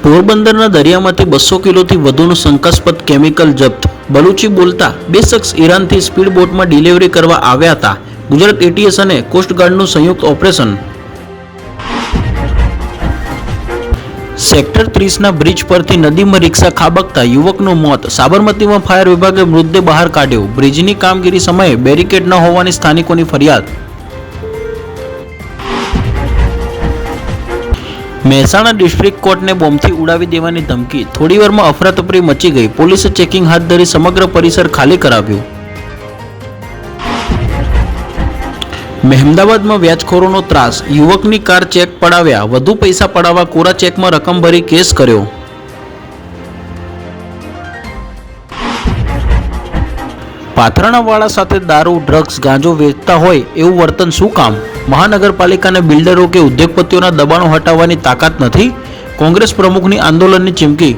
પોરબંદરના દરિયામાંથી 200 કિલોથી વધુનું શંકાસ્પદ કેમિકલ જપ્ત। બલુચી બોલતા બે શખ્સ ઈરાનથી સ્પીડ બોટમાં ડિલિવરી કરવા આવ્યા હતા। ગુજરાત એટીએસ અને કોસ્ટગાર્ડનું સંયુક્ત ઓપરેશન। સેક્ટર 30ના બ્રિજ પરથી નદીમાં રિક્ષા ખાબકતા યુવકનું મોત। સાબરમતીમાં ફાયર વિભાગે મૃતદેહ બહાર કાઢ્યો। બ્રિજની કામગીરી સમયે બેરિકેડ ન હોવાની સ્થાનિકોની ફરિયાદ। મહેસાણા ડિસ્ટ્રિક્ટ કોર્ટને બોમ્બથી ઉડાવી દેવાની ધમકી। થોડીવારમાં અફરાતફરી મચી ગઈ। પોલીસે ચેકિંગ હાથ ધરી સમગ્ર પરિસર ખાલી કરાવ્યું। મહેમદાવાદમાં વ્યાજખોરોનો ત્રાસ। યુવકની કાર ચેક પડાવ્યા, વધુ પૈસા પડાવવા કોરા ચેકમાં રકમ ભરી કેસ કર્યો। પાથરણાવાળા સાથે દારૂ, ડ્રગ્સ, ગાંજો વેચતા હોય એવું વર્તન શું કામ? મહાનગરપાલિકાને બિલ્ડરો કે ઉદ્યોગપતિઓના દબાણો હટાવવાની તાકાત નથી? કોંગ્રેસ પ્રમુખની આંદોલનની ચીમકી।